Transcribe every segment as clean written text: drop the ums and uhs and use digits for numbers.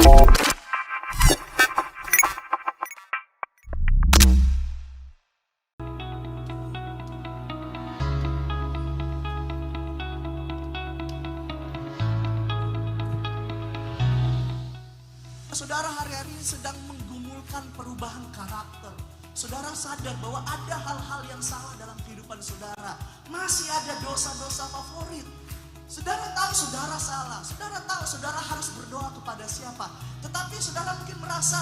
Saudara hari-hari ini sedang menggumulkan perubahan karakter. Saudara sadar bahwa ada hal-hal yang salah dalam kehidupan saudara. Masih ada dosa-dosa favorit. Saudara tahu saudara salah. Saudara tahu saudara harus berdoa kepada siapa. Tetapi saudara mungkin merasa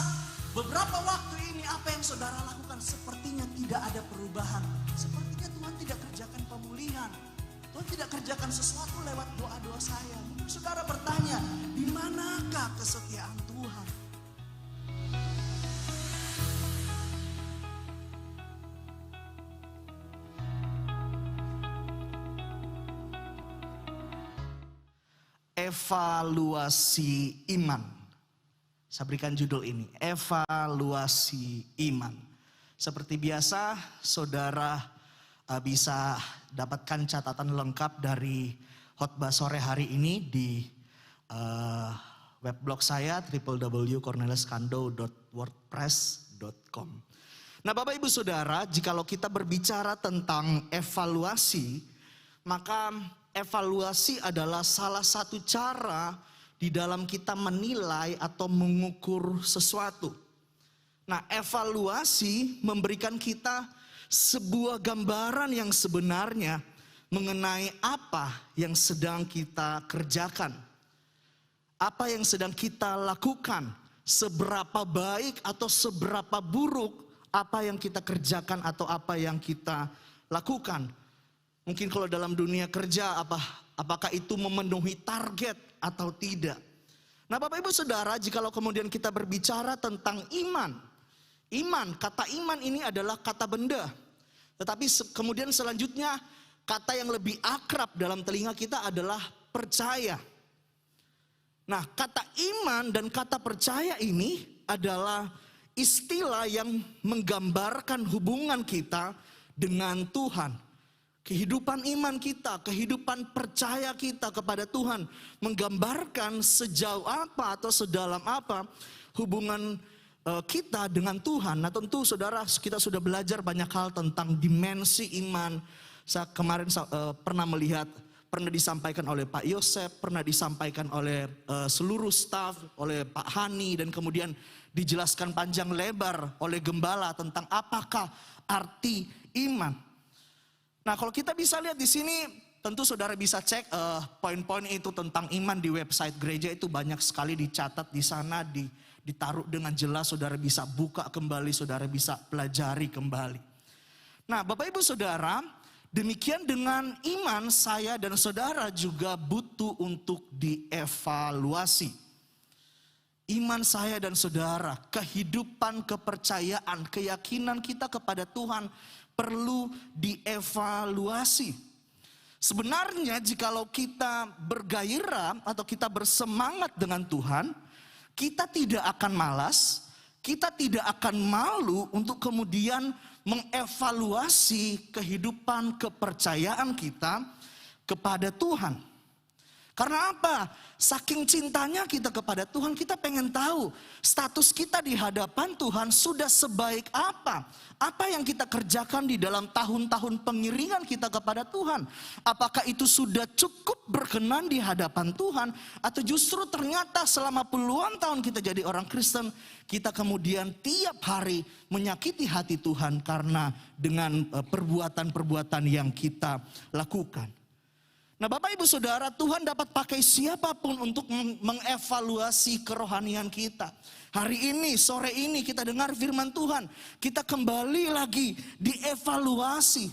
beberapa waktu ini apa yang saudara lakukan sepertinya tidak ada perubahan. Sepertinya Tuhan tidak kerjakan pemulihan. Tuhan tidak kerjakan sesuatu lewat doa-doa saya. Saudara bertanya, di manakah kesetiaan Tuhan? Evaluasi iman. Saya berikan judul ini, evaluasi iman. Seperti biasa, saudara bisa dapatkan catatan lengkap dari khotbah sore hari ini di webblog saya www.corneliuskando.wordpress.com. Nah, Bapak Ibu Saudara, jikalau kita berbicara tentang evaluasi, maka evaluasi adalah salah satu cara di dalam kita menilai atau mengukur sesuatu. Nah, evaluasi memberikan kita sebuah gambaran yang sebenarnya mengenai apa yang sedang kita kerjakan. Apa yang sedang kita lakukan. Seberapa baik atau seberapa buruk apa yang kita kerjakan atau apa yang kita lakukan. Mungkin kalau dalam dunia kerja apakah itu memenuhi target atau tidak. Nah, Bapak Ibu Saudara, jikalau kemudian kita berbicara tentang iman. Iman, kata iman ini adalah kata benda. Tetapi kemudian selanjutnya kata yang lebih akrab dalam telinga kita adalah percaya. Nah, kata iman dan kata percaya ini adalah istilah yang menggambarkan hubungan kita dengan Tuhan. Kehidupan iman kita, kehidupan percaya kita kepada Tuhan menggambarkan sejauh apa atau sedalam apa hubungan kita dengan Tuhan. Nah, tentu saudara, kita sudah belajar banyak hal tentang dimensi iman. Saya kemarin pernah disampaikan oleh Pak Yosef, pernah disampaikan oleh seluruh staf, oleh Pak Hani, dan kemudian dijelaskan panjang lebar oleh gembala tentang apakah arti iman. Nah, kalau kita bisa lihat di sini, tentu saudara bisa cek poin-poin itu tentang iman di website gereja, itu banyak sekali dicatat di sana, ditaruh dengan jelas, saudara bisa buka kembali, saudara bisa pelajari kembali. Nah, Bapak Ibu Saudara, demikian dengan iman, saya dan saudara juga butuh untuk dievaluasi. Iman saya dan saudara, kehidupan, kepercayaan, keyakinan kita kepada Tuhan perlu dievaluasi. Sebenarnya jikalau kita bergairah atau kita bersemangat dengan Tuhan, kita tidak akan malas, kita tidak akan malu untuk kemudian mengevaluasi kehidupan kepercayaan kita kepada Tuhan. Karena apa? Saking cintanya kita kepada Tuhan, kita pengen tahu status kita di hadapan Tuhan sudah sebaik apa. Apa yang kita kerjakan di dalam tahun-tahun pengiringan kita kepada Tuhan. Apakah itu sudah cukup berkenan di hadapan Tuhan, atau justru ternyata selama puluhan tahun kita jadi orang Kristen, kita kemudian tiap hari menyakiti hati Tuhan karena dengan perbuatan-perbuatan yang kita lakukan. Nah, Bapak Ibu Saudara, Tuhan dapat pakai siapapun untuk mengevaluasi kerohanian kita. Hari ini, sore ini kita dengar firman Tuhan, kita kembali lagi dievaluasi.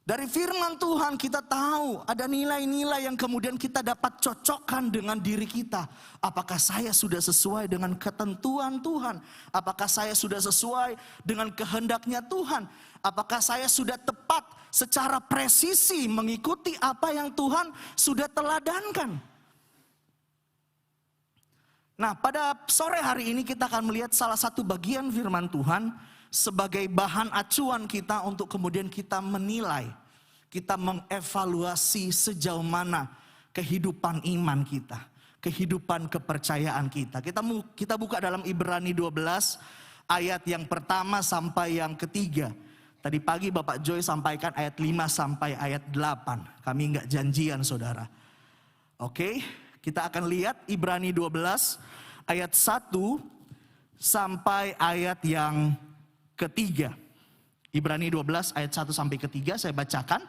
Dari firman Tuhan kita tahu ada nilai-nilai yang kemudian kita dapat cocokkan dengan diri kita. Apakah saya sudah sesuai dengan ketentuan Tuhan? Apakah saya sudah sesuai dengan kehendaknya Tuhan? Apakah saya sudah tepat secara presisi mengikuti apa yang Tuhan sudah teladankan? Nah, pada sore hari ini kita akan melihat salah satu bagian firman Tuhan sebagai bahan acuan kita untuk kemudian kita menilai, kita mengevaluasi sejauh mana kehidupan iman kita, kehidupan kepercayaan kita. Kita buka dalam Ibrani 12 ayat yang pertama sampai yang ketiga. Tadi pagi Bapak Joy sampaikan ayat 5 sampai ayat 8. Kami enggak janjian saudara. Oke, kita akan lihat Ibrani 12 ayat 1 sampai ayat yang ketiga. Ibrani 12 ayat 1 sampai ketiga saya bacakan.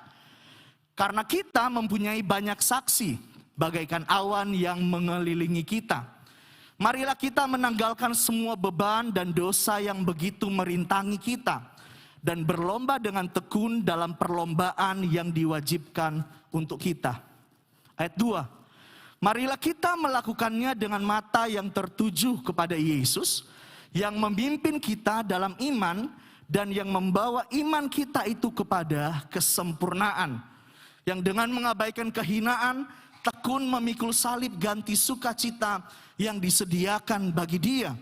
Karena kita mempunyai banyak saksi, bagaikan awan yang mengelilingi kita. Marilah kita menanggalkan semua beban dan dosa yang begitu merintangi kita. Dan berlomba dengan tekun dalam perlombaan yang diwajibkan untuk kita. Ayat 2. Marilah kita melakukannya dengan mata yang tertuju kepada Yesus, yang memimpin kita dalam iman, dan yang membawa iman kita itu kepada kesempurnaan. Yang dengan mengabaikan kehinaan, tekun memikul salib ganti sukacita yang disediakan bagi Dia,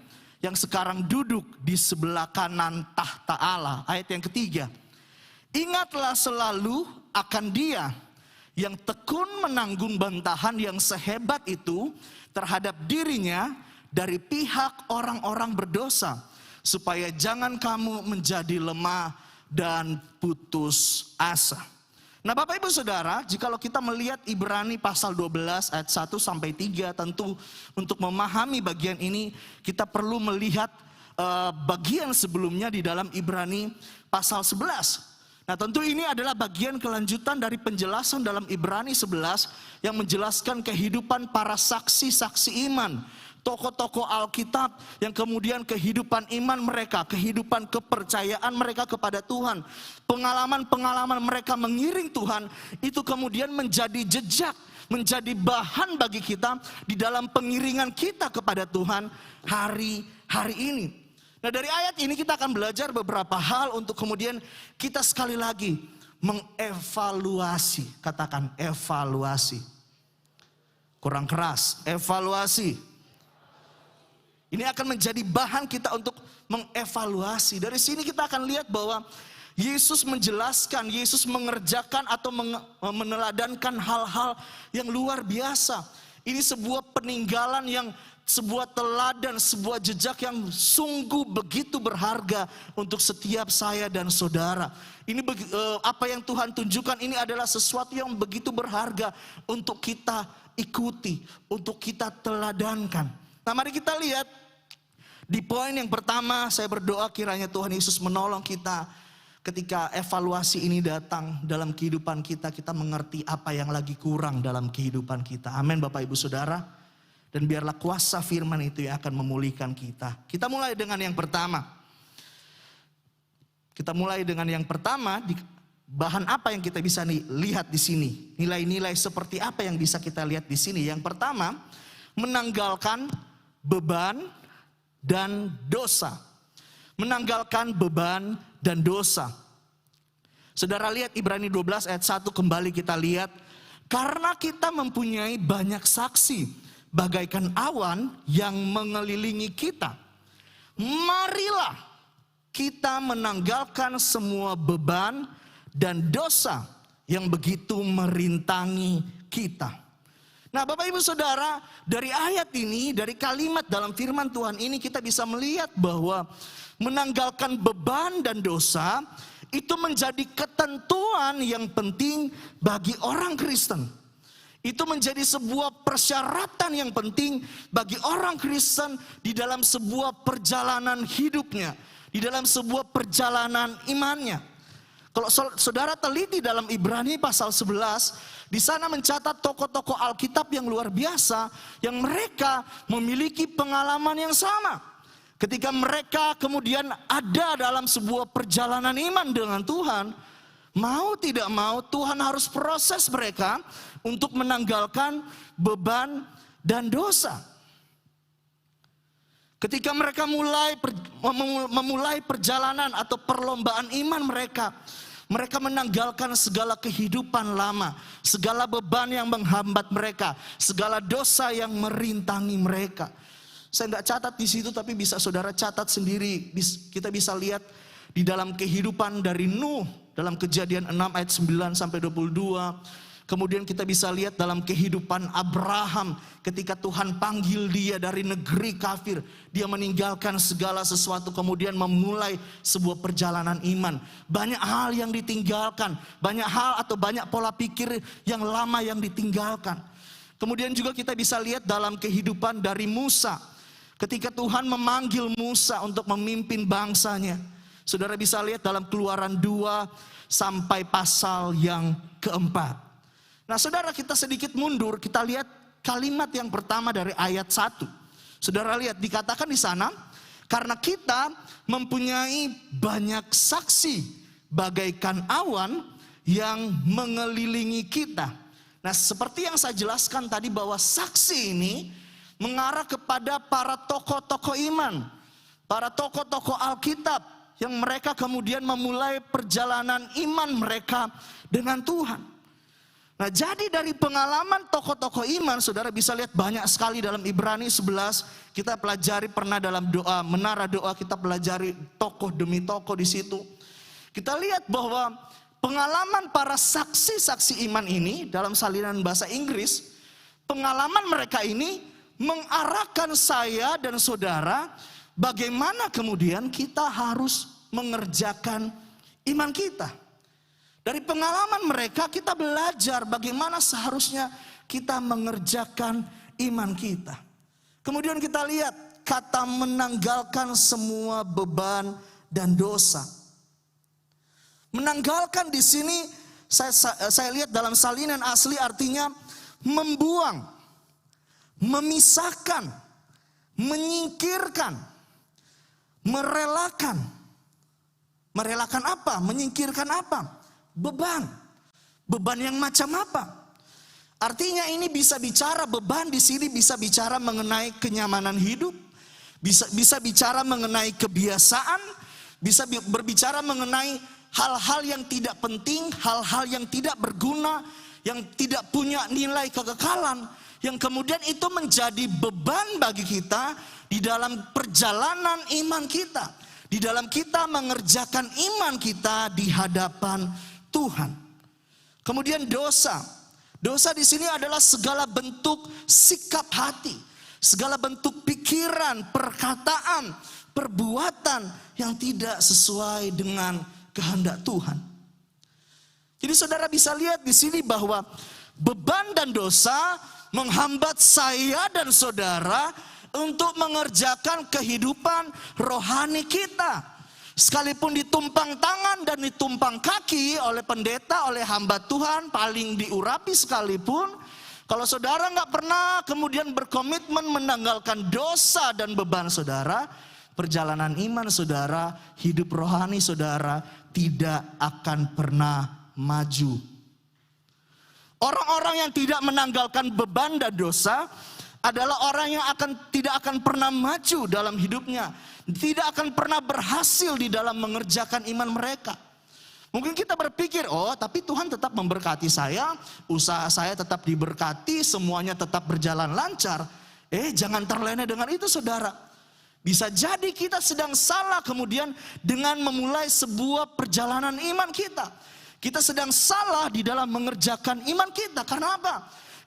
yang sekarang duduk di sebelah kanan tahta Allah. Ayat yang ketiga. Ingatlah selalu akan Dia yang tekun menanggung bantahan yang sehebat itu terhadap dirinya dari pihak orang-orang berdosa, supaya jangan kamu menjadi lemah dan putus asa. Nah Bapak Ibu Saudara, jikalau kita melihat Ibrani pasal 12 ayat 1 sampai 3, tentu untuk memahami bagian ini kita perlu melihat bagian sebelumnya di dalam Ibrani pasal 11. Nah tentu ini adalah bagian kelanjutan dari penjelasan dalam Ibrani 11 yang menjelaskan kehidupan para saksi-saksi iman. Tokoh-tokoh Alkitab yang kemudian kehidupan iman mereka, kehidupan kepercayaan mereka kepada Tuhan, pengalaman-pengalaman mereka mengiring Tuhan, itu kemudian menjadi jejak, menjadi bahan bagi kita di dalam pengiringan kita kepada Tuhan hari ini. Nah dari ayat ini kita akan belajar beberapa hal untuk kemudian kita sekali lagi mengevaluasi, katakan evaluasi. Kurang keras, evaluasi. Ini akan menjadi bahan kita untuk mengevaluasi. Dari sini kita akan lihat bahwa Yesus menjelaskan, Yesus mengerjakan atau meneladankan hal-hal yang luar biasa. Ini sebuah peninggalan yang, sebuah teladan, sebuah jejak yang sungguh begitu berharga untuk setiap saya dan saudara. Ini apa yang Tuhan tunjukkan ini adalah sesuatu yang begitu berharga untuk kita ikuti, untuk kita teladankan. Nah mari kita lihat. Di poin yang pertama saya berdoa kiranya Tuhan Yesus menolong kita ketika evaluasi ini datang dalam kehidupan kita. Kita mengerti apa yang lagi kurang dalam kehidupan kita. Amin Bapak Ibu Saudara. Dan biarlah kuasa firman itu yang akan memulihkan kita. Kita mulai dengan yang pertama. Bahan apa yang kita bisa lihat di sini? Nilai-nilai seperti apa yang bisa kita lihat di sini? Yang pertama, menanggalkan beban dan dosa. Menanggalkan beban dan dosa. Saudara lihat Ibrani 12 ayat 1 kembali kita lihat. Karena kita mempunyai banyak saksi bagaikan awan yang mengelilingi kita. Marilah kita menanggalkan semua beban dan dosa yang begitu merintangi kita. Nah Bapak Ibu Saudara, dari ayat ini, dari kalimat dalam firman Tuhan ini kita bisa melihat bahwa menanggalkan beban dan dosa itu menjadi ketentuan yang penting bagi orang Kristen. Itu menjadi sebuah persyaratan yang penting bagi orang Kristen di dalam sebuah perjalanan hidupnya, di dalam sebuah perjalanan imannya. Kalau saudara teliti dalam Ibrani pasal 11, di sana mencatat tokoh-tokoh Alkitab yang luar biasa, yang mereka memiliki pengalaman yang sama. Ketika mereka kemudian ada dalam sebuah perjalanan iman dengan Tuhan, mau tidak mau Tuhan harus proses mereka untuk menanggalkan beban dan dosa. Ketika mereka memulai perjalanan atau perlombaan iman mereka, mereka menanggalkan segala kehidupan lama, segala beban yang menghambat mereka, segala dosa yang merintangi mereka. Saya nggak catat di situ, tapi bisa saudara catat sendiri. Kita bisa lihat di dalam kehidupan dari Nuh, dalam Kejadian 6 ayat 9 sampai 22. Kemudian kita bisa lihat dalam kehidupan Abraham ketika Tuhan panggil dia dari negeri kafir. Dia meninggalkan segala sesuatu kemudian memulai sebuah perjalanan iman. Banyak hal yang ditinggalkan, banyak hal atau banyak pola pikir yang lama yang ditinggalkan. Kemudian juga kita bisa lihat dalam kehidupan dari Musa. Ketika Tuhan memanggil Musa untuk memimpin bangsanya. Saudara bisa lihat dalam Keluaran 2 sampai pasal yang keempat. Nah saudara, kita sedikit mundur, kita lihat kalimat yang pertama dari ayat 1. Saudara lihat dikatakan di sana, karena kita mempunyai banyak saksi bagaikan awan yang mengelilingi kita. Nah seperti yang saya jelaskan tadi bahwa saksi ini mengarah kepada para tokoh-tokoh iman, para tokoh-tokoh Alkitab yang mereka kemudian memulai perjalanan iman mereka dengan Tuhan. Nah jadi dari pengalaman tokoh-tokoh iman, saudara bisa lihat banyak sekali dalam Ibrani 11. Kita pelajari pernah dalam doa, menara doa kita pelajari tokoh demi tokoh di situ. Kita lihat bahwa pengalaman para saksi-saksi iman ini dalam salinan bahasa Inggris, pengalaman mereka ini mengarahkan saya dan saudara bagaimana kemudian kita harus mengerjakan iman kita. Dari pengalaman mereka kita belajar bagaimana seharusnya kita mengerjakan iman kita. Kemudian kita lihat kata menanggalkan semua beban dan dosa. Menanggalkan di sini saya lihat dalam salinan asli artinya membuang, memisahkan, menyingkirkan, merelakan. Merelakan apa? Menyingkirkan apa? Beban. Beban yang macam apa? Artinya ini bisa bicara beban di sini bisa bicara mengenai kenyamanan hidup, bisa bicara mengenai kebiasaan, bisa berbicara mengenai hal-hal yang tidak penting, hal-hal yang tidak berguna, yang tidak punya nilai kekekalan, yang kemudian itu menjadi beban bagi kita di dalam perjalanan iman kita, di dalam kita mengerjakan iman kita di hadapan Tuhan. Kemudian dosa. Dosa di sini adalah segala bentuk sikap hati, segala bentuk pikiran, perkataan, perbuatan yang tidak sesuai dengan kehendak Tuhan. Jadi saudara bisa lihat di sini bahwa beban dan dosa menghambat saya dan saudara untuk mengerjakan kehidupan rohani kita. Sekalipun ditumpang tangan dan ditumpang kaki oleh pendeta, oleh hamba Tuhan, paling diurapi sekalipun, kalau saudara nggak pernah kemudian berkomitmen menanggalkan dosa dan beban saudara, perjalanan iman saudara, hidup rohani saudara tidak akan pernah maju. Orang-orang yang tidak menanggalkan beban dan dosa adalah orang yang tidak akan pernah maju dalam hidupnya. Tidak akan pernah berhasil di dalam mengerjakan iman mereka. Mungkin kita berpikir, oh tapi Tuhan tetap memberkati saya, usaha saya tetap diberkati, semuanya tetap berjalan lancar. Jangan terlena dengan itu saudara. Bisa jadi kita sedang salah kemudian dengan memulai sebuah perjalanan iman kita. Kita sedang salah di dalam mengerjakan iman kita. Karena apa?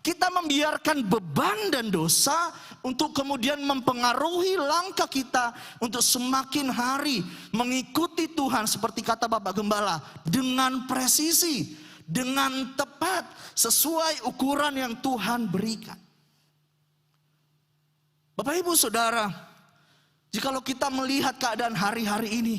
Kita membiarkan beban dan dosa untuk kemudian mempengaruhi langkah kita untuk semakin hari mengikuti Tuhan seperti kata Bapak Gembala, dengan presisi, dengan tepat, sesuai ukuran yang Tuhan berikan. Bapak Ibu Saudara, jikalau kita melihat keadaan hari-hari ini,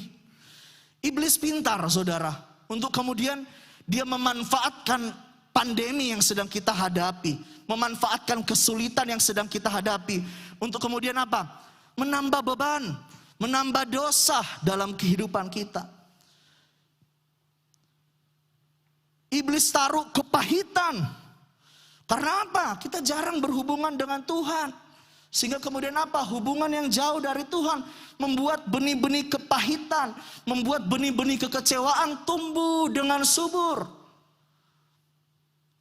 iblis pintar saudara untuk kemudian dia memanfaatkan pandemi yang sedang kita hadapi, memanfaatkan kesulitan yang sedang kita hadapi untuk kemudian apa? Menambah beban, menambah dosa dalam kehidupan kita. Iblis taruh kepahitan. Karena apa? Kita jarang berhubungan dengan Tuhan. Sehingga kemudian apa? Hubungan yang jauh dari Tuhan membuat benih-benih kepahitan, membuat benih-benih kekecewaan tumbuh dengan subur.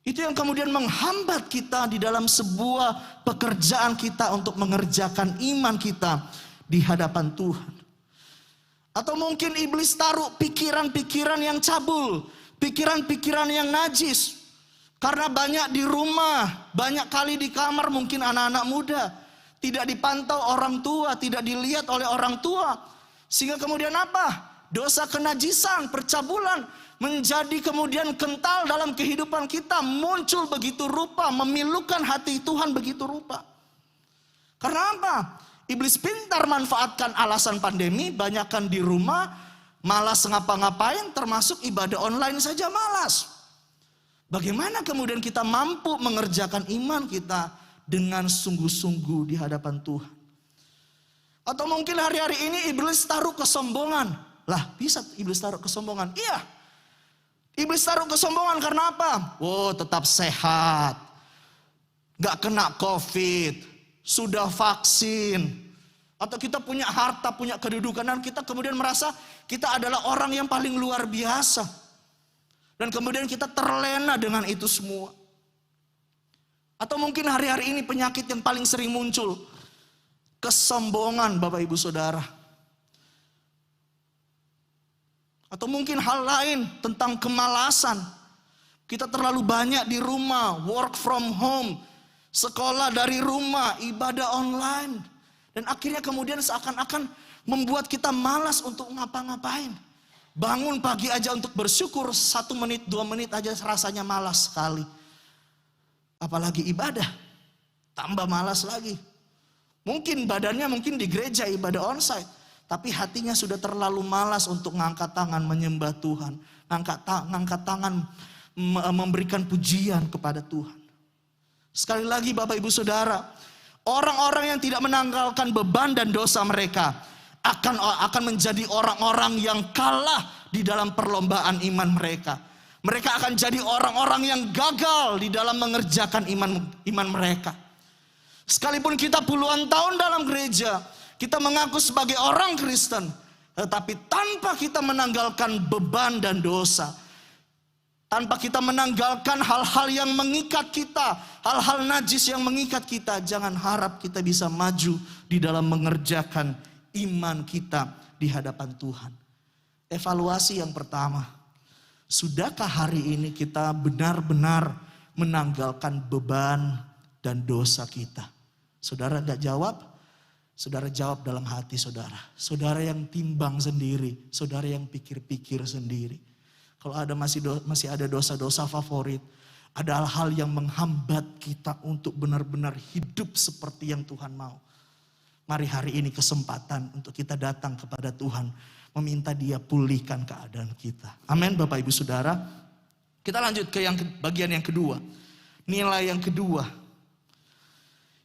Itu yang kemudian menghambat kita di dalam sebuah pekerjaan kita untuk mengerjakan iman kita di hadapan Tuhan. Atau mungkin iblis taruh pikiran-pikiran yang cabul, pikiran-pikiran yang najis. Karena banyak di rumah, banyak kali di kamar, mungkin anak-anak muda. Tidak dipantau orang tua, tidak dilihat oleh orang tua. Sehingga kemudian apa? Dosa kenajisan, percabulan menjadi kemudian kental dalam kehidupan kita. Muncul begitu rupa, memilukan hati Tuhan begitu rupa. Karena apa? Iblis pintar manfaatkan alasan pandemi, banyakkan di rumah, malas ngapa-ngapain, termasuk ibadah online saja malas. Bagaimana kemudian kita mampu mengerjakan iman kita dengan sungguh-sungguh di hadapan Tuhan? Atau mungkin hari-hari ini iblis taruh kesombongan. Lah, bisa iblis taruh kesombongan? Iya. Iblis taruh kesombongan karena apa? Oh, tetap sehat. Gak kena COVID. Sudah vaksin. Atau kita punya harta, punya kedudukan. Dan kita kemudian merasa kita adalah orang yang paling luar biasa. Dan kemudian kita terlena dengan itu semua. Atau mungkin hari-hari ini penyakit yang paling sering muncul. Kesombongan, Bapak Ibu Saudara. Atau mungkin hal lain tentang kemalasan. Kita terlalu banyak di rumah, work from home, sekolah dari rumah, ibadah online. Dan akhirnya kemudian seakan-akan membuat kita malas untuk ngapa-ngapain. Bangun pagi aja untuk bersyukur, 1 menit, 2 menit aja rasanya malas sekali. Apalagi ibadah, tambah malas lagi. Mungkin badannya mungkin di gereja ibadah onsite, tapi hatinya sudah terlalu malas untuk ngangkat tangan menyembah Tuhan. Ngangkat tangan memberikan pujian kepada Tuhan. Sekali lagi Bapak Ibu Saudara, orang-orang yang tidak menanggalkan beban dan dosa mereka akan menjadi orang-orang yang kalah di dalam perlombaan iman mereka. Mereka akan jadi orang-orang yang gagal di dalam mengerjakan iman mereka. Sekalipun kita puluhan tahun dalam gereja, kita mengaku sebagai orang Kristen, tetapi tanpa kita menanggalkan beban dan dosa, tanpa kita menanggalkan hal-hal yang mengikat kita, hal-hal najis yang mengikat kita, jangan harap kita bisa maju di dalam mengerjakan iman kita di hadapan Tuhan. Evaluasi yang pertama, sudahkah hari ini kita benar-benar menanggalkan beban dan dosa kita? Saudara gak jawab? Saudara jawab dalam hati saudara. Saudara yang timbang sendiri, saudara yang pikir-pikir sendiri. Kalau ada masih ada dosa-dosa favorit, ada hal-hal yang menghambat kita untuk benar-benar hidup seperti yang Tuhan mau. Mari hari ini kesempatan untuk kita datang kepada Tuhan, meminta Dia pulihkan keadaan kita. Amin Bapak Ibu Saudara. Kita lanjut ke bagian yang kedua. Nilai yang kedua.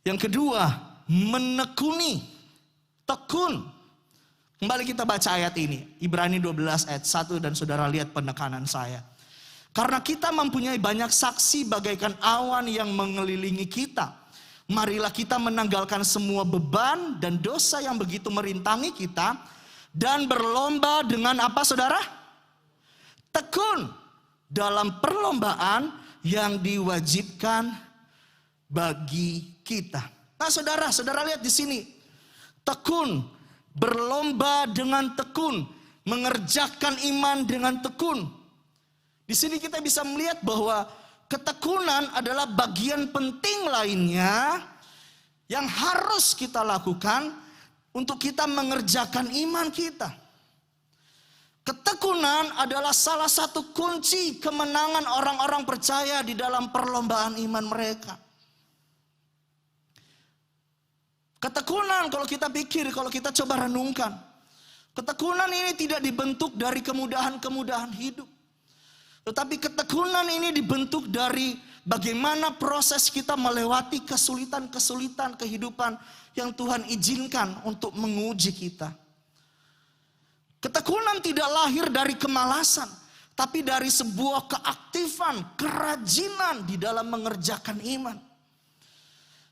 Yang kedua, menekuni, tekun. Kembali kita baca ayat ini, Ibrani 12 ayat 1 dan saudara lihat penekanan saya. Karena kita mempunyai banyak saksi bagaikan awan yang mengelilingi kita. Marilah kita menanggalkan semua beban dan dosa yang begitu merintangi kita. Dan berlomba dengan apa saudara? Tekun dalam perlombaan yang diwajibkan bagi kita. Nah saudara lihat di sini. Tekun, berlomba dengan tekun, mengerjakan iman dengan tekun. Di sini kita bisa melihat bahwa ketekunan adalah bagian penting lainnya yang harus kita lakukan untuk kita mengerjakan iman kita. Ketekunan adalah salah satu kunci kemenangan orang-orang percaya di dalam perlombaan iman mereka. Ketekunan kalau kita pikir, kalau kita coba renungkan. Ketekunan ini tidak dibentuk dari kemudahan-kemudahan hidup. Tetapi ketekunan ini dibentuk dari bagaimana proses kita melewati kesulitan-kesulitan kehidupan yang Tuhan izinkan untuk menguji kita. Ketekunan tidak lahir dari kemalasan, tapi dari sebuah keaktifan, kerajinan di dalam mengerjakan iman.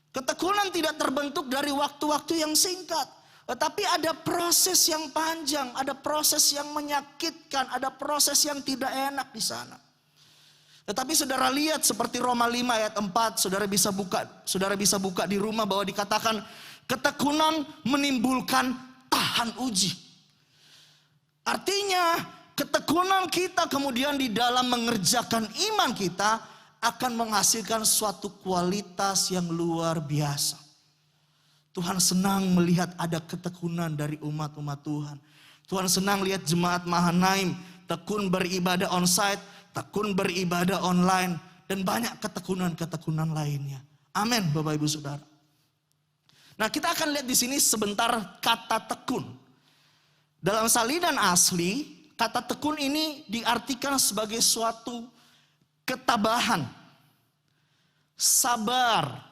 Ketekunan tidak terbentuk dari waktu-waktu yang singkat, tetapi ada proses yang panjang, ada proses yang menyakitkan, ada proses yang tidak enak di sana. Tetapi saudara lihat seperti Roma 5 ayat 4, saudara bisa buka di rumah bahwa dikatakan ketekunan menimbulkan tahan uji. Artinya ketekunan kita kemudian di dalam mengerjakan iman kita akan menghasilkan suatu kualitas yang luar biasa. Tuhan senang melihat ada ketekunan dari umat-umat Tuhan. Tuhan senang lihat jemaat Mahanaim tekun beribadah onsite, tekun beribadah online, dan banyak ketekunan-ketekunan lainnya. Amin, Bapak Ibu Saudara. Nah, kita akan lihat di sini sebentar kata tekun. Dalam salinan asli, kata tekun ini diartikan sebagai suatu ketabahan, sabar.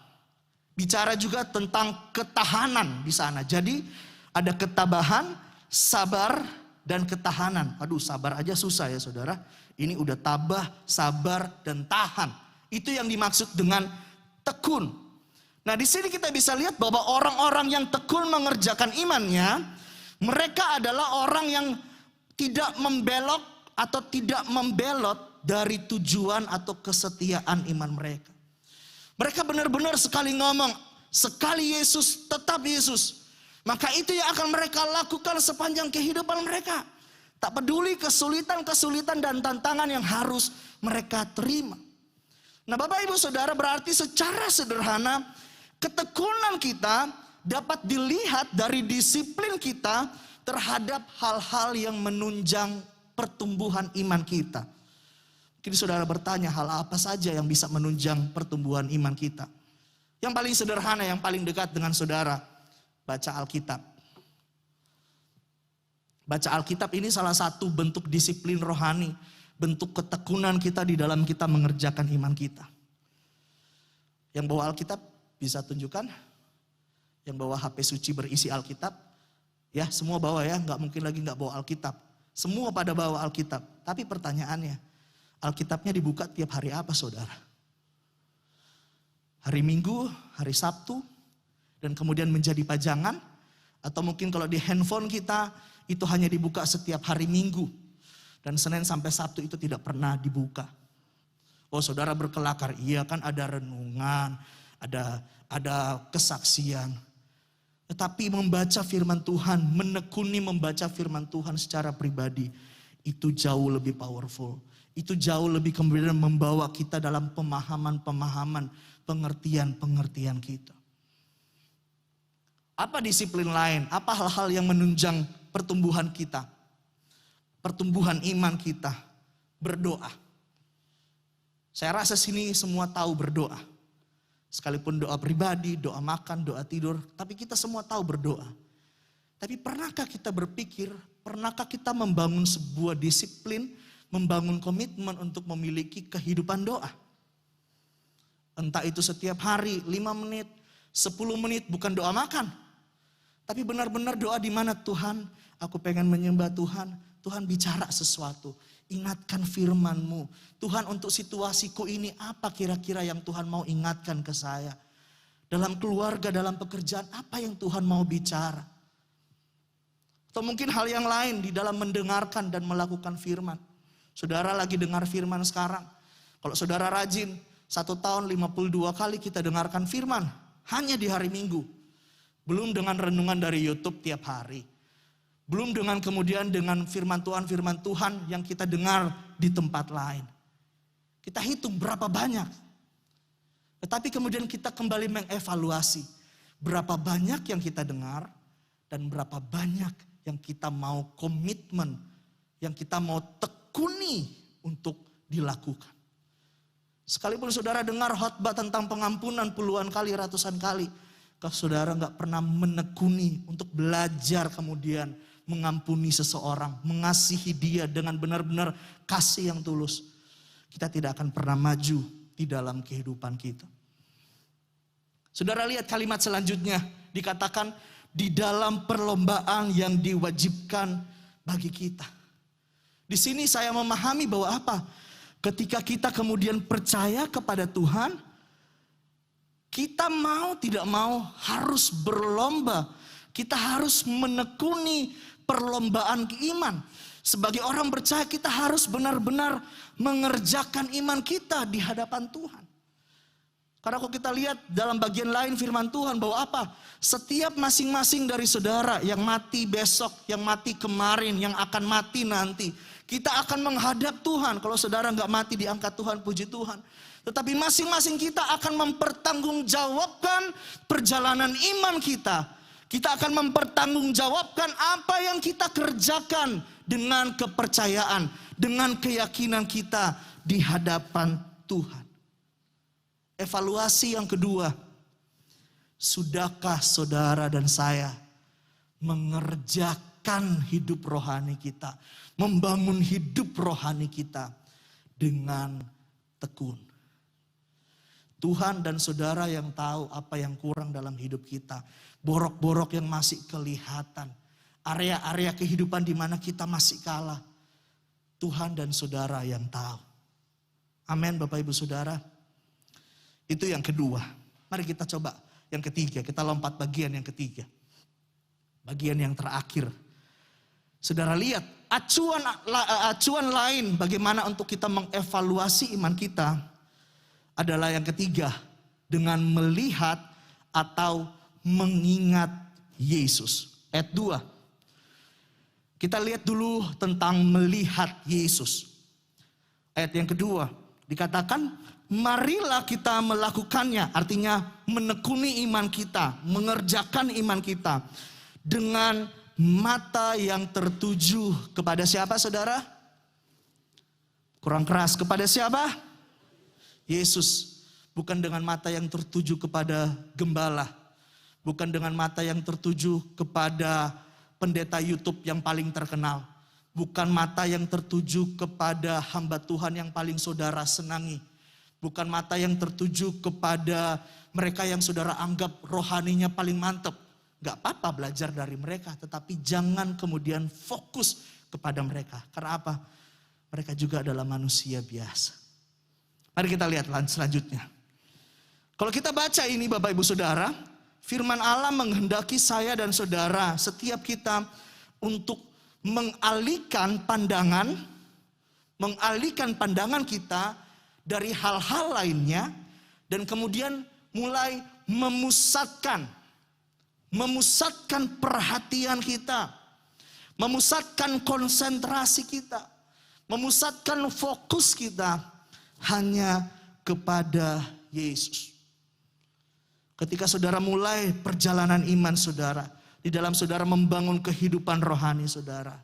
Bicara juga tentang ketahanan di sana. Jadi ada ketabahan, sabar, dan ketahanan. Aduh, sabar aja susah ya saudara. Ini udah tabah, sabar, dan tahan. Itu yang dimaksud dengan tekun. Nah, di sini kita bisa lihat bahwa orang-orang yang tekun mengerjakan imannya, mereka adalah orang yang tidak membelok atau tidak membelot dari tujuan atau kesetiaan iman mereka. Mereka benar-benar sekali ngomong, sekali Yesus, tetap Yesus. Maka itu yang akan mereka lakukan sepanjang kehidupan mereka. Tak peduli kesulitan-kesulitan dan tantangan yang harus mereka terima. Nah, Bapak Ibu Saudara, berarti secara sederhana ketekunan kita dapat dilihat dari disiplin kita terhadap hal-hal yang menunjang pertumbuhan iman kita. Mungkin saudara bertanya, hal apa saja yang bisa menunjang pertumbuhan iman kita? Yang paling sederhana, yang paling dekat dengan saudara, baca Alkitab. Baca Alkitab ini salah satu bentuk disiplin rohani, bentuk ketekunan kita di dalam kita mengerjakan iman kita. Yang bawa Alkitab bisa tunjukkan? Yang bawa HP suci berisi Alkitab? Ya, semua bawa ya, nggak mungkin lagi nggak bawa Alkitab. Semua pada bawa Alkitab. Tapi pertanyaannya, Alkitabnya dibuka tiap hari apa saudara? Hari Minggu, hari Sabtu, dan kemudian menjadi pajangan? Atau mungkin kalau di handphone kita, itu hanya dibuka setiap hari Minggu. Dan Senin sampai Sabtu itu tidak pernah dibuka. Oh saudara berkelakar, iya kan ada renungan, ada kesaksian. Tetapi membaca firman Tuhan, menekuni membaca firman Tuhan secara pribadi, itu jauh lebih powerful. Itu jauh lebih kemudian membawa kita dalam pemahaman-pemahaman, pengertian-pengertian kita. Apa disiplin lain? Apa hal-hal yang menunjang pertumbuhan kita? Pertumbuhan iman kita. Berdoa. Saya rasa sini semua tahu berdoa. Sekalipun doa pribadi, doa makan, doa tidur. Tapi kita semua tahu berdoa. Tapi pernahkah kita berpikir, pernahkah kita membangun sebuah disiplin, membangun komitmen untuk memiliki kehidupan doa? Entah itu setiap hari 5 menit, 10 menit, bukan doa makan. Tapi benar-benar doa di mana Tuhan, aku pengen menyembah Tuhan. Tuhan bicara sesuatu, ingatkan firman-Mu. Tuhan, untuk situasiku ini apa kira-kira yang Tuhan mau ingatkan ke saya? Dalam keluarga, dalam pekerjaan, apa yang Tuhan mau bicara? Atau mungkin hal yang lain di dalam mendengarkan dan melakukan firman. Saudara lagi dengar firman sekarang. Kalau saudara rajin, 1 tahun 52 kali kita dengarkan firman. Hanya di hari Minggu. Belum dengan renungan dari YouTube tiap hari. Belum dengan kemudian dengan firman Tuhan yang kita dengar di tempat lain. Kita hitung berapa banyak. Tetapi kemudian kita kembali mengevaluasi. Berapa banyak yang kita dengar dan berapa banyak yang kita mau komitmen. Yang kita mau tekuni untuk dilakukan. Sekalipun saudara dengar khotbah tentang pengampunan puluhan kali, ratusan kali. Kalau saudara gak pernah menekuni untuk belajar kemudian mengampuni seseorang. Mengasihi dia dengan benar-benar kasih yang tulus. Kita tidak akan pernah maju di dalam kehidupan kita. Saudara lihat kalimat selanjutnya. Dikatakan di dalam perlombaan yang diwajibkan bagi kita. Di sini saya memahami bahwa apa? Ketika kita kemudian percaya kepada Tuhan, kita mau tidak mau harus berlomba. Kita harus menekuni perlombaan iman. Sebagai orang percaya kita harus benar-benar mengerjakan iman kita di hadapan Tuhan. Karena kalau kita lihat dalam bagian lain firman Tuhan bahwa apa? Setiap masing-masing dari saudara yang mati besok, yang mati kemarin, yang akan mati nanti. Kita akan menghadap Tuhan. Kalau saudara nggak mati diangkat Tuhan, puji Tuhan. Tetapi masing-masing kita akan mempertanggungjawabkan perjalanan iman kita. Kita akan mempertanggungjawabkan apa yang kita kerjakan dengan kepercayaan, dengan keyakinan kita di hadapan Tuhan. Evaluasi yang kedua, sudahkah saudara dan saya mengerjakan hidup rohani kita, membangun hidup rohani kita dengan tekun? Tuhan dan saudara yang tahu apa yang kurang dalam hidup kita, borok-borok yang masih kelihatan, area-area kehidupan di mana kita masih kalah. Tuhan dan saudara yang tahu. Amin, Bapak Ibu Saudara. Itu yang kedua. Mari kita coba yang ketiga. Kita lompat bagian yang ketiga. Bagian yang terakhir. Saudara lihat, acuan lain bagaimana untuk kita mengevaluasi iman kita adalah yang ketiga, dengan melihat atau mengingat Yesus. Ayat 2. Kita lihat dulu tentang melihat Yesus. Ayat yang kedua dikatakan, marilah kita melakukannya. Artinya menekuni iman kita, mengerjakan iman kita dengan mata yang tertuju kepada siapa, saudara? Kurang keras, kepada siapa? Yesus. Bukan dengan mata yang tertuju kepada gembala. Bukan dengan mata yang tertuju kepada pendeta YouTube yang paling terkenal. Bukan mata yang tertuju kepada hamba Tuhan yang paling saudara senangi. Bukan mata yang tertuju kepada mereka yang saudara anggap rohaninya paling mantap. Gak apa-apa belajar dari mereka, tetapi jangan kemudian fokus kepada mereka. Karena apa? Mereka juga adalah manusia biasa. Mari kita lihat selanjutnya. Kalau kita baca ini Bapak Ibu Saudara, firman Allah menghendaki saya dan saudara, setiap kita untuk mengalihkan pandangan kita dari hal-hal lainnya dan kemudian mulai memusatkan perhatian kita, memusatkan konsentrasi kita, memusatkan fokus kita hanya kepada Yesus. Ketika saudara mulai perjalanan iman saudara, di dalam saudara membangun kehidupan rohani saudara,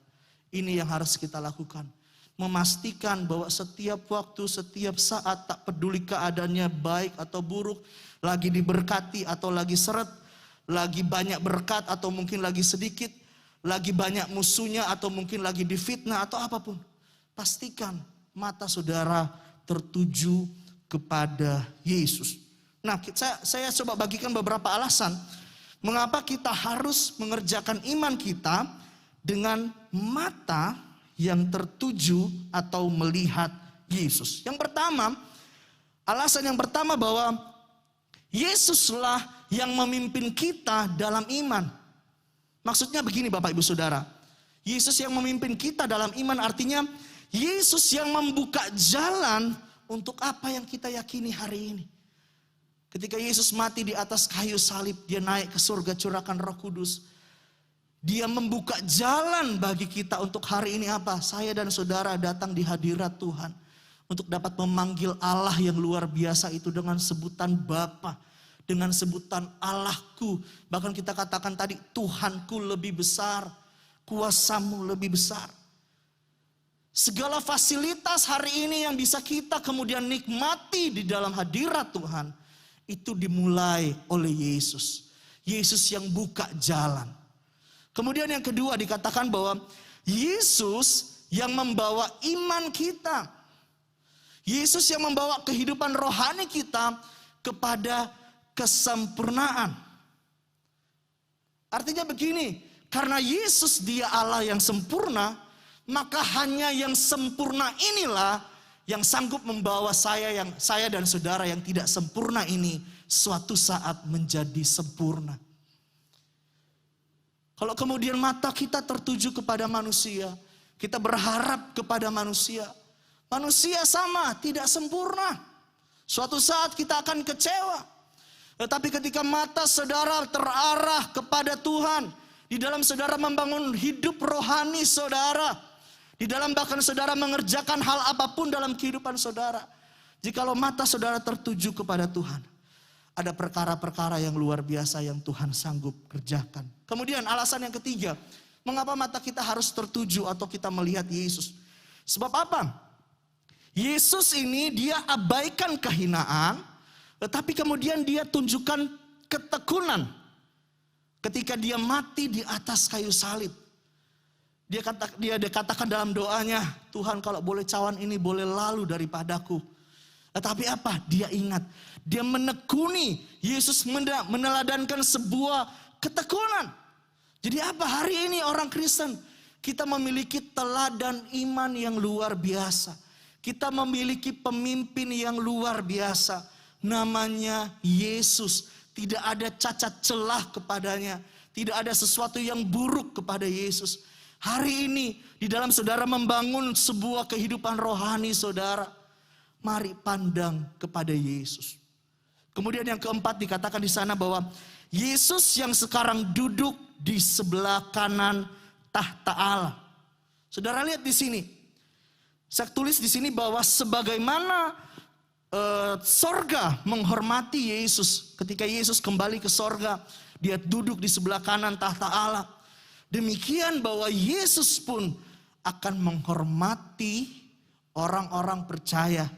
ini yang harus kita lakukan. Memastikan bahwa setiap waktu, setiap saat, tak peduli keadaannya baik atau buruk, lagi diberkati atau lagi seret, lagi banyak berkat atau mungkin lagi sedikit, lagi banyak musuhnya atau mungkin lagi difitnah atau apapun. Pastikan mata saudara tertuju kepada Yesus. Nah, saya coba bagikan beberapa alasan mengapa kita harus mengerjakan iman kita dengan mata yang tertuju atau melihat Yesus. Yang pertama, alasan yang pertama bahwa Yesuslah yang memimpin kita dalam iman. Maksudnya begini Bapak Ibu Saudara, Yesus yang memimpin kita dalam iman artinya Yesus yang membuka jalan untuk apa yang kita yakini hari ini. Ketika Yesus mati di atas kayu salib, dia naik ke surga, curahkan Roh Kudus. Dia membuka jalan bagi kita untuk hari ini apa? Saya dan saudara datang di hadirat Tuhan untuk dapat memanggil Allah yang luar biasa itu dengan sebutan Bapa, dengan sebutan Allahku. Bahkan kita katakan tadi, Tuhanku lebih besar, kuasamu lebih besar. Segala fasilitas hari ini yang bisa kita kemudian nikmati di dalam hadirat Tuhan, itu dimulai oleh Yesus. Yesus yang buka jalan. Kemudian yang kedua dikatakan bahwa Yesus yang membawa iman kita. Yesus yang membawa kehidupan rohani kita kepada kesempurnaan. Artinya begini, karena Yesus dia Allah yang sempurna, maka hanya yang sempurna inilah yang sanggup membawa saya dan saudara yang tidak sempurna ini suatu saat menjadi sempurna. Kalau kemudian mata kita tertuju kepada manusia, kita berharap kepada manusia. Manusia sama, tidak sempurna. Suatu saat kita akan kecewa. Tetapi ketika mata saudara terarah kepada Tuhan, di dalam saudara membangun hidup rohani saudara, di dalam bahkan saudara mengerjakan hal apapun dalam kehidupan saudara, Jikalau mata saudara tertuju kepada Tuhan, ada perkara-perkara yang luar biasa yang Tuhan sanggup kerjakan. Kemudian alasan yang ketiga, mengapa mata kita harus tertuju atau kita melihat Yesus? Sebab apa? Yesus ini dia abaikan kehinaan, tetapi kemudian dia tunjukkan ketekunan. Ketika dia mati di atas kayu salib. Dia katakan dalam doanya, Tuhan kalau boleh cawan ini boleh lalu daripadaku. Tetapi apa? Dia ingat. Dia menekuni. Yesus meneladankan sebuah ketekunan. Jadi apa hari ini orang Kristen? Kita memiliki teladan iman yang luar biasa. Kita memiliki pemimpin yang luar biasa. Namanya Yesus. Tidak ada cacat celah kepadanya. Tidak ada sesuatu yang buruk kepada Yesus. Hari ini di dalam saudara membangun sebuah kehidupan rohani saudara. Mari pandang kepada Yesus. Kemudian yang keempat dikatakan di sana bahwa Yesus yang sekarang duduk di sebelah kanan tahta Allah. Saudara lihat di sini. Saya tulis di sini bahwa sebagaimana sorga menghormati Yesus. Ketika Yesus kembali ke sorga, dia duduk di sebelah kanan tahta Allah. Demikian bahwa Yesus pun akan menghormati orang-orang percaya.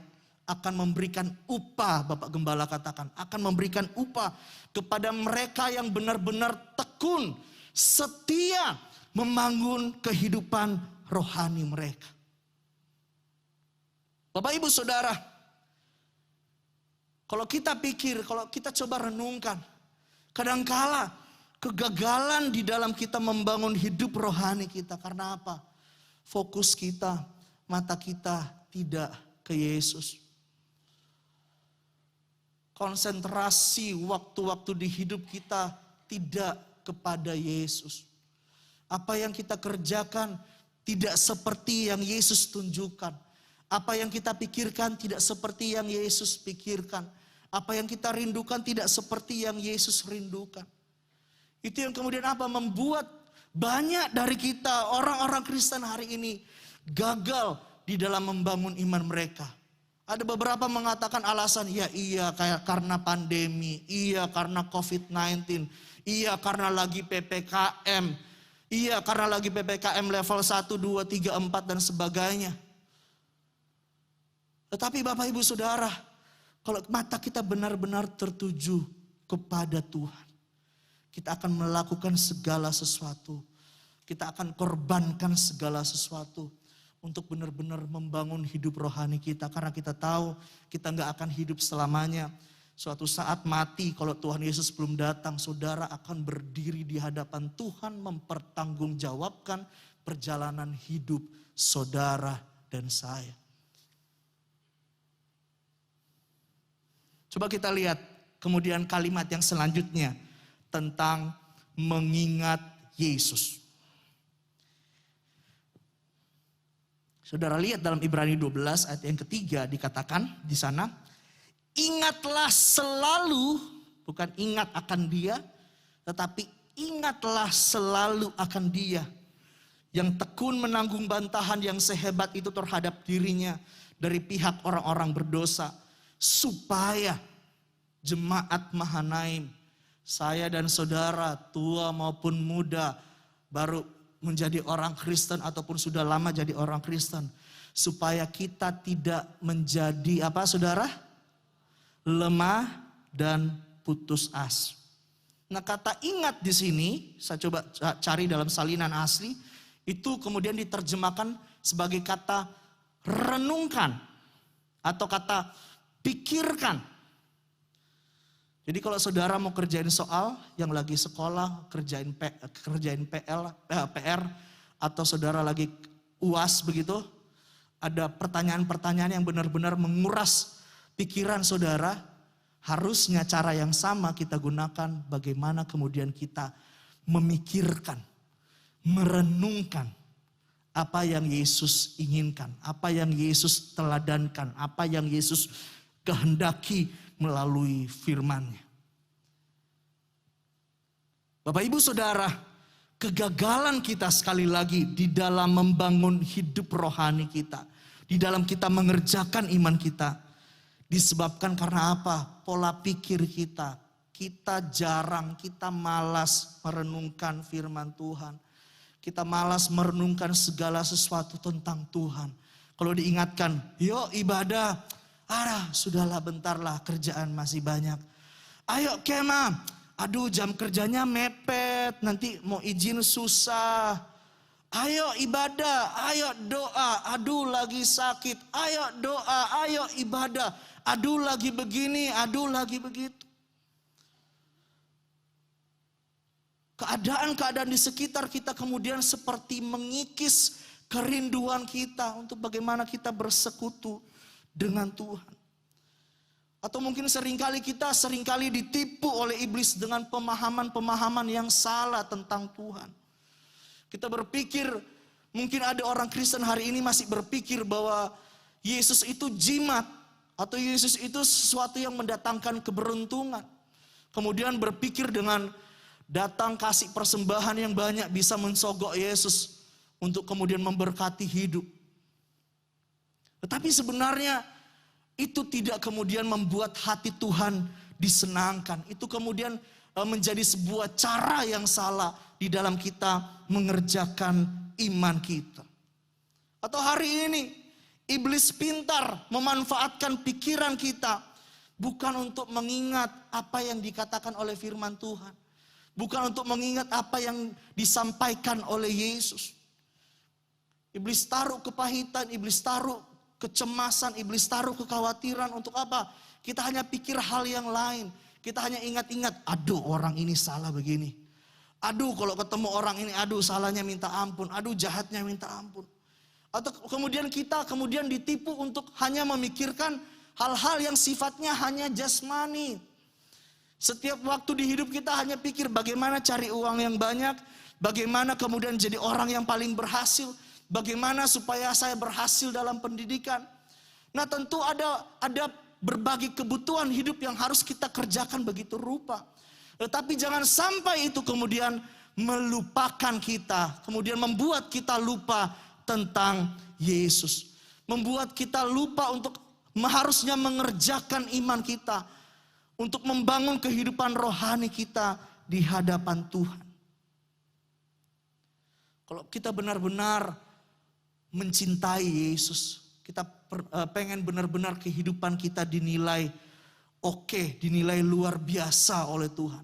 Akan memberikan upah, Bapak Gembala katakan. Akan memberikan upah kepada mereka yang benar-benar tekun, setia membangun kehidupan rohani mereka. Bapak Ibu Saudara, kalau kita pikir, kalau kita coba renungkan, kadangkala kegagalan di dalam kita membangun hidup rohani kita. Karena apa? Fokus kita, mata kita tidak ke Yesus. Konsentrasi waktu-waktu di hidup kita tidak kepada Yesus. Apa yang kita kerjakan tidak seperti yang Yesus tunjukkan. Apa yang kita pikirkan tidak seperti yang Yesus pikirkan. Apa yang kita rindukan tidak seperti yang Yesus rindukan. Itu yang kemudian apa? Membuat banyak dari kita, orang-orang Kristen hari ini gagal di dalam membangun iman mereka. Ada beberapa mengatakan alasan, ya iya kayak karena pandemi, iya karena COVID-19, iya karena lagi PPKM, iya karena lagi PPKM level 1, 2, 3, 4 dan sebagainya. Tetapi Bapak Ibu Saudara, kalau mata kita benar-benar tertuju kepada Tuhan, kita akan melakukan segala sesuatu. Kita akan korbankan segala sesuatu untuk benar-benar membangun hidup rohani kita. Karena kita tahu kita nggak akan hidup selamanya. Suatu saat mati kalau Tuhan Yesus belum datang, saudara akan berdiri di hadapan Tuhan mempertanggungjawabkan perjalanan hidup saudara dan saya. Coba kita lihat kemudian kalimat yang selanjutnya tentang mengingat Yesus. Saudara lihat dalam Ibrani 12 ayat yang ketiga dikatakan di sana, ingatlah selalu, bukan ingat akan dia, tetapi ingatlah selalu akan dia yang tekun menanggung bantahan yang sehebat itu terhadap dirinya dari pihak orang-orang berdosa, supaya jemaat Mahanaim, saya dan saudara, tua maupun muda, baru menjadi orang Kristen ataupun sudah lama jadi orang Kristen. Supaya kita tidak menjadi apa saudara? Lemah dan putus asa. Nah kata ingat di sini, saya coba cari dalam salinan asli, itu kemudian diterjemahkan sebagai kata renungkan atau kata pikirkan. Jadi kalau saudara mau kerjain soal yang lagi sekolah, kerjain PR, atau saudara lagi UAS begitu, ada pertanyaan-pertanyaan yang benar-benar menguras pikiran saudara, harusnya cara yang sama kita gunakan bagaimana kemudian kita memikirkan, merenungkan apa yang Yesus inginkan, apa yang Yesus teladankan, apa yang Yesus kehendaki melalui firman-Nya. Bapak Ibu Saudara, kegagalan kita sekali lagi di dalam membangun hidup rohani kita, di dalam kita mengerjakan iman kita, Disebabkan karena apa? Pola pikir kita. Kita jarang, kita malas merenungkan firman Tuhan. Kita malas merenungkan segala sesuatu tentang Tuhan. Kalau diingatkan, yuk ibadah. Sudahlah bentarlah, kerjaan masih banyak. Ayo kemah, aduh jam kerjanya mepet, nanti mau izin susah. Ayo ibadah, ayo doa, aduh lagi sakit. Ayo doa, ayo ibadah. Aduh lagi begini, aduh lagi begitu. Keadaan-keadaan di sekitar kita kemudian seperti mengikis kerinduan kita untuk bagaimana kita bersekutu dengan Tuhan. Atau mungkin seringkali ditipu oleh iblis dengan pemahaman-pemahaman yang salah tentang Tuhan. Kita berpikir, mungkin ada orang Kristen hari ini masih berpikir bahwa Yesus itu jimat. Atau Yesus itu sesuatu yang mendatangkan keberuntungan. Kemudian berpikir dengan datang kasih persembahan yang banyak bisa mensogok Yesus untuk kemudian memberkati hidup. Tetapi sebenarnya itu tidak kemudian membuat hati Tuhan disenangkan. Itu kemudian menjadi sebuah cara yang salah di dalam kita mengerjakan iman kita. Atau hari ini iblis pintar memanfaatkan pikiran kita bukan untuk mengingat apa yang dikatakan oleh firman Tuhan. Bukan untuk mengingat apa yang disampaikan oleh Yesus. Iblis taruh kepahitan, iblis taruh kecemasan, iblis taruh kekhawatiran untuk apa? Kita hanya pikir hal yang lain. Kita hanya ingat-ingat, aduh orang ini salah begini. Aduh kalau ketemu orang ini, aduh salahnya minta ampun. Aduh jahatnya minta ampun. Atau kemudian kita ditipu untuk hanya memikirkan hal-hal yang sifatnya hanya jasmani. Setiap waktu di hidup kita hanya pikir bagaimana cari uang yang banyak. Bagaimana kemudian jadi orang yang paling berhasil. Bagaimana supaya saya berhasil dalam pendidikan. Nah tentu ada berbagai kebutuhan hidup yang harus kita kerjakan begitu rupa. Tetapi jangan sampai itu kemudian melupakan kita. Kemudian membuat kita lupa tentang Yesus. Membuat kita lupa untuk harusnya mengerjakan iman kita. Untuk membangun kehidupan rohani kita di hadapan Tuhan. Kalau kita benar-benar mencintai Yesus. Kita pengen benar-benar kehidupan kita dinilai oke, dinilai luar biasa oleh Tuhan.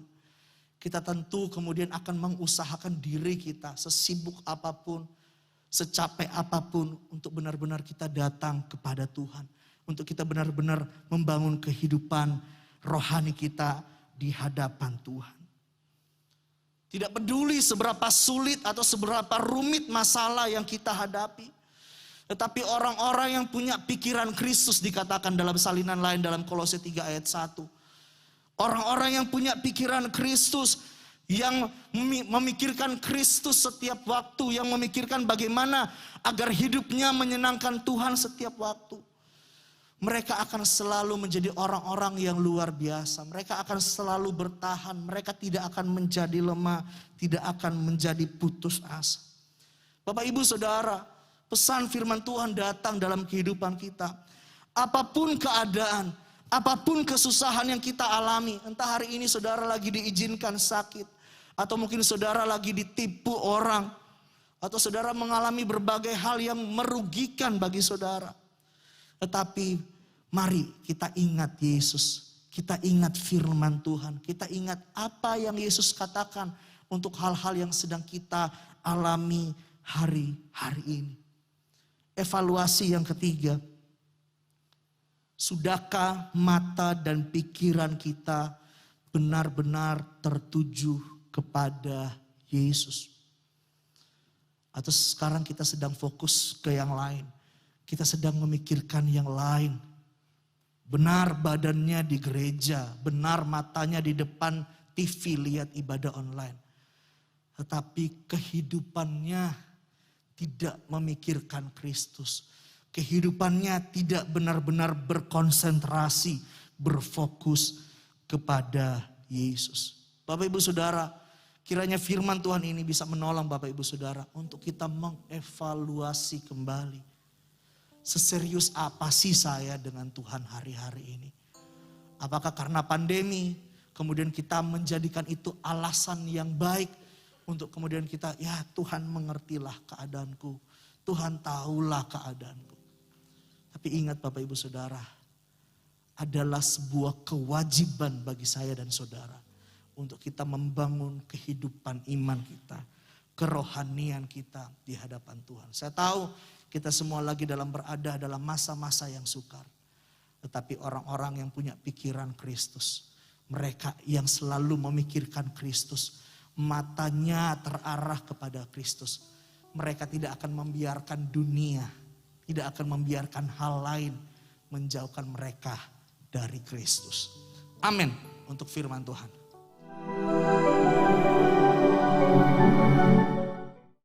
Kita tentu kemudian akan mengusahakan diri kita sesibuk apapun. Secapek apapun untuk benar-benar kita datang kepada Tuhan. Untuk kita benar-benar membangun kehidupan rohani kita di hadapan Tuhan. Tidak peduli seberapa sulit atau seberapa rumit masalah yang kita hadapi. Tetapi orang-orang yang punya pikiran Kristus dikatakan dalam salinan lain dalam Kolose 3 ayat 1. Orang-orang yang punya pikiran Kristus, yang memikirkan Kristus setiap waktu, yang memikirkan bagaimana agar hidupnya menyenangkan Tuhan setiap waktu. Mereka akan selalu menjadi orang-orang yang luar biasa. Mereka akan selalu bertahan. Mereka tidak akan menjadi lemah. Tidak akan menjadi putus asa. Bapak Ibu Saudara, pesan firman Tuhan datang dalam kehidupan kita. Apapun keadaan, apapun kesusahan yang kita alami. Entah hari ini saudara lagi diizinkan sakit. Atau mungkin saudara lagi ditipu orang. Atau saudara mengalami berbagai hal yang merugikan bagi saudara. Tetapi mari kita ingat Yesus. Kita ingat firman Tuhan. Kita ingat apa yang Yesus katakan untuk hal-hal yang sedang kita alami hari-hari ini. Evaluasi yang ketiga. Sudahkah mata dan pikiran kita benar-benar tertuju kepada Yesus? Atau sekarang kita sedang fokus ke yang lain. Kita sedang memikirkan yang lain. Benar badannya di gereja, benar matanya di depan TV lihat ibadah online. Tetapi kehidupannya tidak memikirkan Kristus. Kehidupannya tidak benar-benar berkonsentrasi, berfokus kepada Yesus. Bapak Ibu Saudara, kiranya firman Tuhan ini bisa menolong Bapak Ibu Saudara untuk kita mengevaluasi kembali. Seserius apa sih saya dengan Tuhan hari-hari ini? Apakah karena pandemi, kemudian kita menjadikan itu alasan yang baik untuk kemudian kita, ya Tuhan mengertilah keadaanku, Tuhan tahulah keadaanku. Tapi ingat Bapak Ibu Saudara, adalah sebuah kewajiban bagi saya dan saudara untuk kita membangun kehidupan iman kita, kerohanian kita di hadapan Tuhan. Saya tahu kita semua lagi berada dalam masa-masa yang sukar. Tetapi orang-orang yang punya pikiran Kristus, mereka yang selalu memikirkan Kristus, matanya terarah kepada Kristus, mereka tidak akan membiarkan dunia, tidak akan membiarkan hal lain menjauhkan mereka dari Kristus. Amin untuk firman Tuhan.